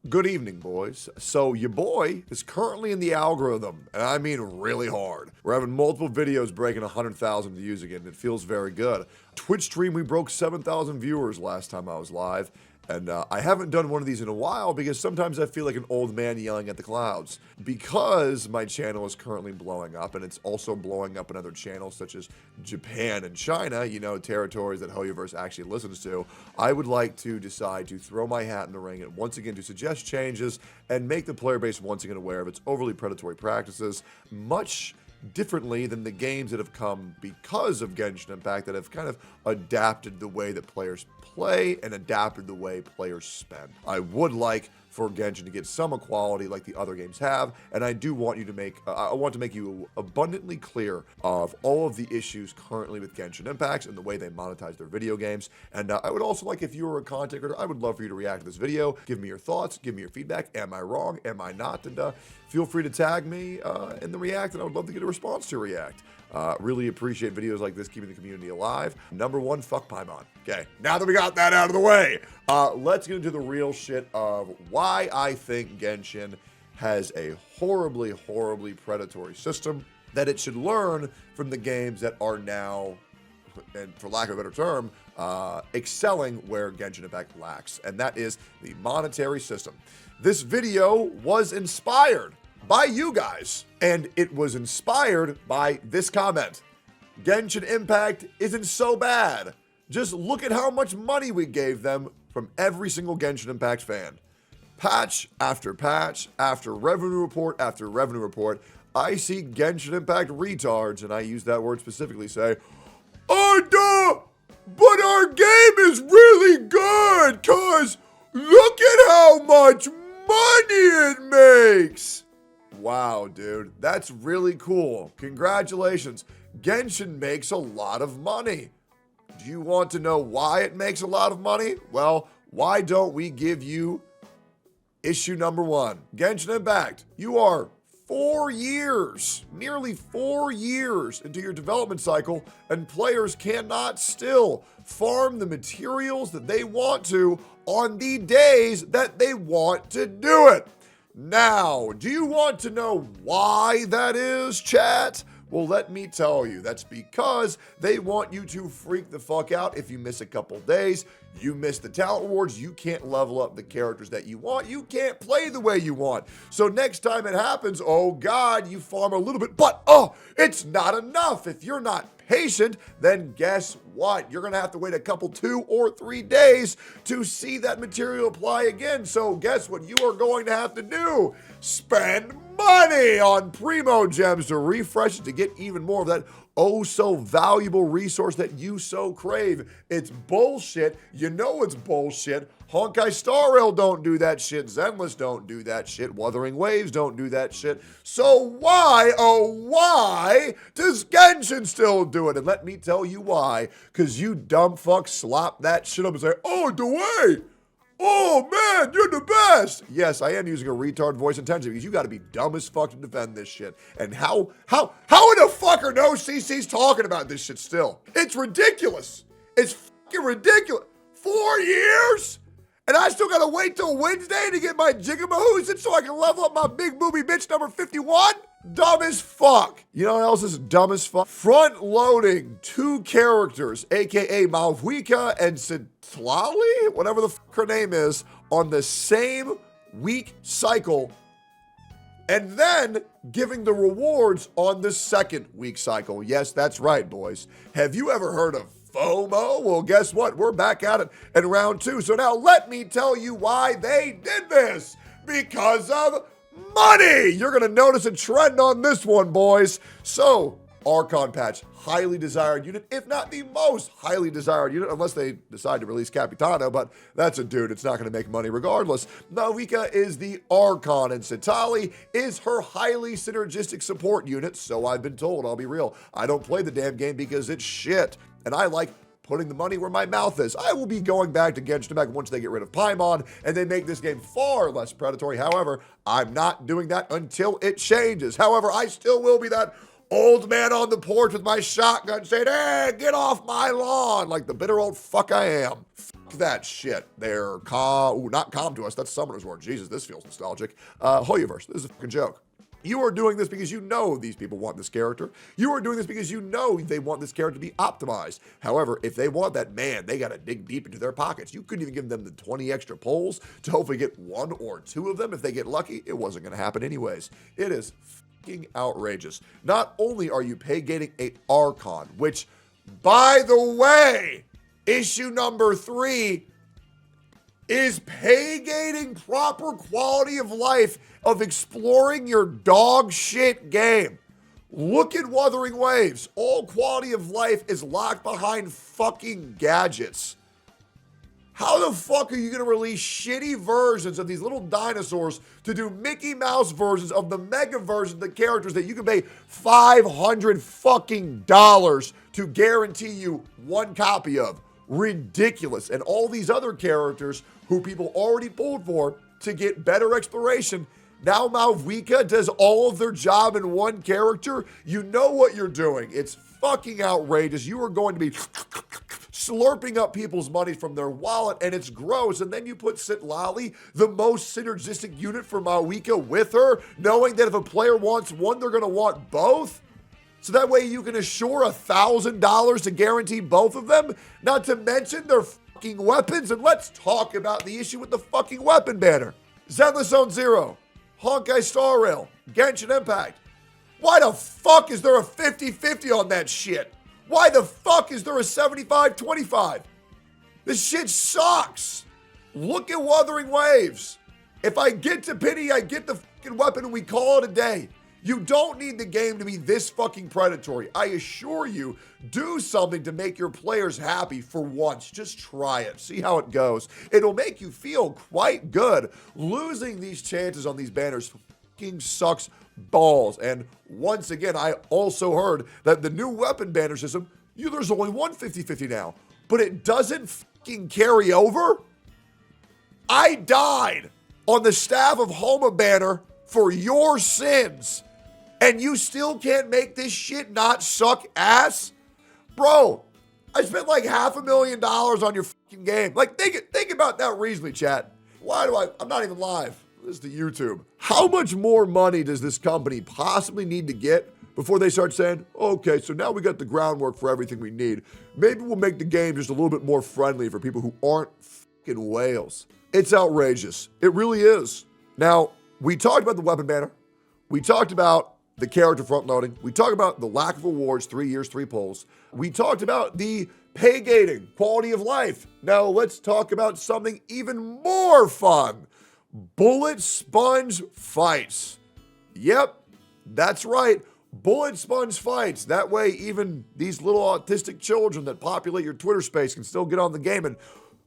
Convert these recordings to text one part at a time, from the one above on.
Good evening, boys. So your boy is currently in the algorithm, and I mean really hard. We're having multiple videos breaking 100,000 views again. It feels very good. Twitch stream, we broke 7,000 viewers last time I was live, and I haven't done one of these in a while because sometimes I feel like an old man yelling at the clouds. Because my channel is currently blowing up, and it's also blowing up in other channels such as Japan and China, you know, territories that Hoyoverse actually listens to, I would like to decide to throw my hat in the ring and once again to suggest changes and make the player base once again aware of its overly predatory practices, much differently than the games that have come because of Genshin Impact that have kind of adapted the way that players play and adapted the way players spend. I would like for Genshin to get some equality like the other games have, and I do want you to make, I want to make you abundantly clear of all of the issues currently with Genshin Impact and the way they monetize their video games, and I would also like, if you were a content creator, I would love for you to react to this video, give me your thoughts, give me your feedback, am I wrong, am I not, and feel free to tag me in the React, and I would love to get a response to React. Really appreciate videos like this keeping the community alive. Number one, fuck Paimon. Okay, now that we got that out of the way, let's get into the real shit of why I think Genshin has a horribly, horribly predatory system that it should learn from the games that are now, and for lack of a better term, excelling where Genshin Impact lacks, and that is the monetary system. This video was inspired by you guys, and it was inspired by this comment. Genshin Impact isn't so bad. Just look at how much money we gave them from every single Genshin Impact fan. Patch after patch, after revenue report after revenue report, I see Genshin Impact retards, and I use that word specifically, say, "Oh, duh, but our game is really good, cause look at how much money it makes." Wow, dude, that's really cool. Congratulations. Genshin makes a lot of money. Do you want to know why it makes a lot of money? Well, why don't we give you issue number one? Genshin Impact, you are 4 years, nearly 4 years into your development cycle, and players cannot still farm the materials that they want to on the days that they want to do it. Now, do you want to know why that is, chat? Well, let me tell you, that's because they want you to freak the fuck out if you miss a couple days, you miss the talent awards, you can't level up the characters that you want, you can't play the way you want. So next time it happens, oh God, you farm a little bit, but it's not enough. If you're not patient, then guess what? You're gonna have to wait a couple 2 or 3 days to see that material apply again. So guess what you are going to have to do? Spend money on Primo Gems to refresh it, to get even more of that oh so valuable resource that you so crave. It's bullshit. You know it's bullshit. Honkai Star Rail don't do that shit. Zenless don't do that shit. Wuthering Waves don't do that shit. So why, oh why, does Genshin still do it? And let me tell you why. Because you dumb fucks slop that shit up and say, "Oh, Dwayne, oh man, you're the best." Yes, I am using a retard voice intentionally because you gotta be dumb as fuck to defend this shit. And how in the fuck are no CCs talking about this shit still? It's ridiculous. It's fucking ridiculous. 4 years? And I still gotta wait till Wednesday to get my Jigamahoos so I can level up my big booby bitch number 51? Dumb as fuck. You know what else is dumb as fuck? Front loading 2 characters, aka Malvika and Citlali, whatever the fuck her name is, on the same week cycle, and then giving the rewards on the second week cycle. Yes, that's right, boys. Have you ever heard of Fomo? Well, guess what? We're back at it in round 2. So now let me tell you why they did this. Because of money. You're going to notice a trend on this one, boys. So, Archon patch, highly desired unit, if not the most highly desired unit, unless they decide to release Capitano, but that's a dude, it's not going to make money regardless. Malvika is the Archon, and Citlali is her highly synergistic support unit, so I've been told. I'll be real. I don't play the damn game because it's shit, and I like putting the money where my mouth is. I will be going back to Genshin Impact once they get rid of Paimon and they make this game far less predatory. However, I'm not doing that until it changes. However, I still will be that old man on the porch with my shotgun saying, "Hey, get off my lawn," like the bitter old fuck I am. that shit. They're not calm to us. That's Summoner's War. Jesus, this feels nostalgic. Hoyoverse, this is a fucking joke. You are doing this because you know these people want this character. You are doing this because you know they want this character to be optimized. However, if they want that, man, they got to dig deep into their pockets. You couldn't even give them the 20 extra polls to hopefully get 1 or 2 of them. If they get lucky, it wasn't going to happen anyways. It is fucking outrageous. Not only are you pay gating a Archon, which, by the way, issue number 3 is pay gating proper quality of life of exploring your dog shit game. Look at Wuthering Waves. All quality of life is locked behind fucking gadgets. How the fuck are you gonna release shitty versions of these little dinosaurs to do Mickey Mouse versions of the mega versions of the characters that you can pay $500 fucking dollars to guarantee you 1 copy of? Ridiculous. And all these other characters who people already pulled for to get better exploration, now Malvika does all of their job in 1 character. You know what you're doing. It's fucking outrageous. You are going to be slurping up people's money from their wallet, and it's gross. And then you put Sitlali, the most synergistic unit for Malvika, with her, knowing that if a player wants one, they're going to want both. So that way you can assure $1,000 to guarantee both of them, not to mention their fucking weapons. And let's talk about the issue with the fucking weapon banner. Zenless Zone Zero, Honkai Star Rail, Genshin Impact. Why the fuck is there a 50-50 on that shit? Why the fuck is there a 75-25? This shit sucks. Look at Wuthering Waves. If I get to pity, I get the fucking weapon and we call it a day. You don't need the game to be this fucking predatory. I assure you, do something to make your players happy for once. Just try it. See how it goes. It'll make you feel quite good. Losing these chances on these banners fucking sucks balls. And once again, I also heard that the new weapon banner system, there's only one 50-50 now, but it doesn't fucking carry over. I died on the staff of Homa banner for your sins. And you still can't make this shit not suck ass? Bro, I spent like $500,000 on your fucking game. Like, think about that reasonably, chat. I'm not even live. This is the YouTube. How much more money does this company possibly need to get before they start saying, okay, so now we got the groundwork for everything we need. Maybe we'll make the game just a little bit more friendly for people who aren't fucking whales. It's outrageous. It really is. Now, we talked about the weapon banner. We talked about the character front loading. We talked about the lack of rewards, 3 years, 3 polls. We talked about the pay gating, quality of life. Now let's talk about something even more fun. Bullet sponge fights. Yep, that's right. Bullet sponge fights. That way even these little autistic children that populate your Twitter space can still get on the game and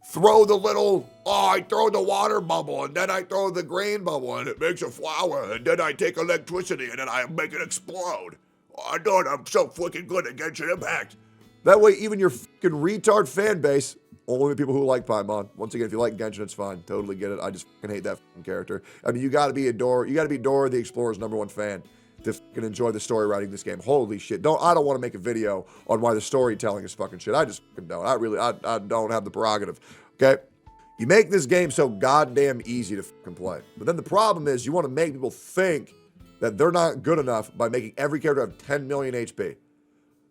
throw the little, I throw the water bubble, and then I throw the green bubble, and it makes a flower, and then I take electricity, and then I make it explode. I know it, I'm so fucking good at Genshin Impact. That way, even your fucking retard fan base, only the people who like Paimon. Once again, if you like Genshin, it's fine. Totally get it. I just fucking hate that fucking character. I mean, you gotta be Dora the Explorer's #1 fan to fucking enjoy the story writing this game. Holy shit. I don't want to make a video on why the storytelling is fucking shit. I just fucking don't. I don't have the prerogative. Okay? You make this game so goddamn easy to fucking play. But then the problem is you want to make people think that they're not good enough by making every character have 10 million HP.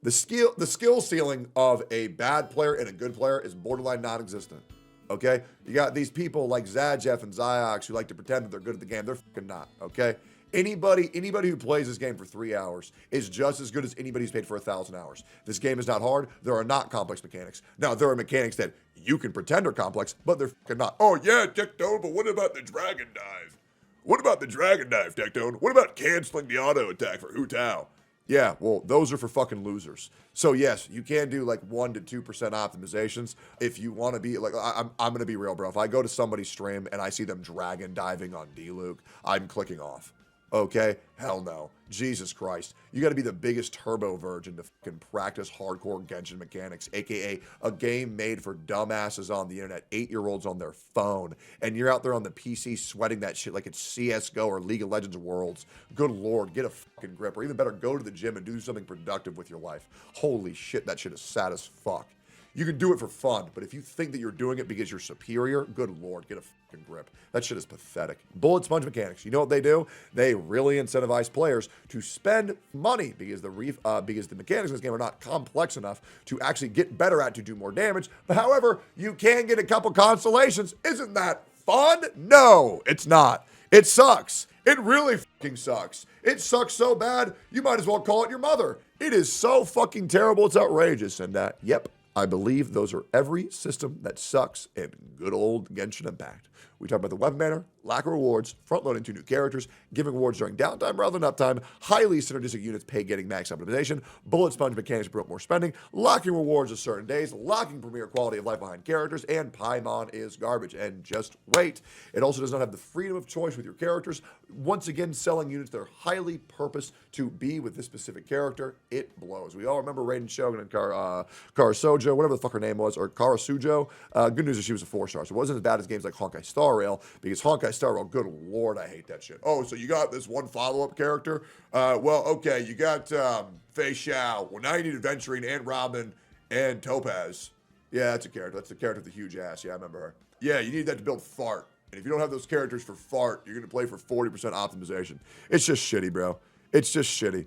The skill ceiling of a bad player and a good player is borderline non-existent. Okay? You got these people like Zajeff and Ziox who like to pretend that they're good at the game. They're fucking not. Okay? Anybody who plays this game for 3 hours is just as good as anybody who's paid for 1,000 hours. This game is not hard. There are not complex mechanics. Now, there are mechanics that you can pretend are complex, but they're fucking not. Oh, yeah, Tectone, but what about the Dragon Dive? What about the Dragon Dive, Tectone? What about canceling the auto attack for Hu Tao? Yeah, well, those are for fucking losers. So, yes, you can do like 1% to 2% optimizations if you want to be like, I'm going to be real, bro. If I go to somebody's stream and I see them dragon diving on D-Luke, I'm clicking off. Okay? Hell no. Jesus Christ. You gotta be the biggest turbo virgin to fucking practice hardcore Genshin mechanics, aka a game made for dumbasses on the internet, 8-year-olds on their phone, and you're out there on the PC sweating that shit like it's CSGO or League of Legends Worlds. Good lord, get a fucking grip, or even better, go to the gym and do something productive with your life. Holy shit, that shit is sad as fuck. You can do it for fun, but if you think that you're doing it because you're superior, good lord, get a fucking grip. That shit is pathetic. Bullet sponge mechanics. You know what they do? They really incentivize players to spend money because the mechanics in this game are not complex enough to actually get better at to do more damage. But however, you can get a couple constellations. Isn't that fun? No, it's not. It sucks. It really fucking sucks. It sucks so bad, you might as well call it your mother. It is so fucking terrible, it's outrageous. And yep, I believe those are every system that sucks in good old Genshin Impact. We talk about the weapon banner, lack of rewards, front-loading 2 new characters, giving rewards during downtime rather than uptime, highly synergistic units pay getting max optimization, bullet sponge mechanics to promote more spending, locking rewards at certain days, locking premier quality of life behind characters, and Paimon is garbage. And just wait. It also does not have the freedom of choice with your characters. Once again, selling units that are highly purposed to be with this specific character, it blows. We all remember Raiden Shogun and Karasojo, whatever the fuck her name was, or Karasujo. Good news is she was a 4-star, so it wasn't as bad as games like Honkai Star Rail, because Honkai Star Rail, good lord, I hate that shit. Oh, so you got this one follow-up character? Well, okay, you got Fei Xiao. Well, now you need Adventuring and Robin and Topaz. Yeah, that's a character. That's the character with the huge ass. Yeah, I remember her. Yeah, you need that to build Fart. And if you don't have those characters for Fart, you're going to play for 40% optimization. It's just shitty, bro. It's just shitty.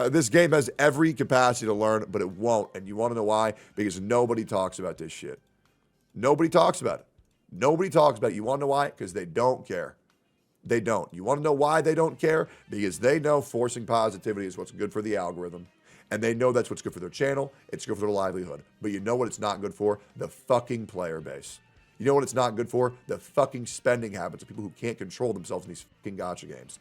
This game has every capacity to learn, but it won't. And you want to know why? Because nobody talks about this shit. Nobody talks about it. Nobody talks about it. You want to know why? Because they don't care. They don't. You want to know why they don't care? Because they know forcing positivity is what's good for the algorithm. And they know that's what's good for their channel. It's good for their livelihood. But you know what it's not good for? The fucking player base. You know what it's not good for? The fucking spending habits of people who can't control themselves in these fucking gacha games.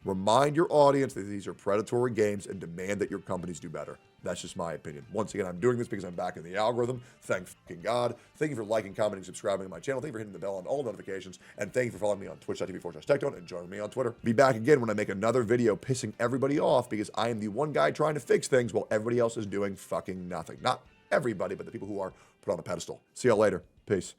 Remind your audience that these are predatory games and demand that your companies do better. That's just my opinion. Once again, I'm doing this because I'm back in the algorithm. Thank fucking God. Thank you for liking, commenting, subscribing to my channel. Thank you for hitting the bell on all notifications. And thank you for following me on twitch.tv/Tectone and joining me on Twitter. Be back again when I make another video pissing everybody off because I am the one guy trying to fix things while everybody else is doing fucking nothing. Not everybody, but the people who are put on a pedestal. See y'all later. Peace.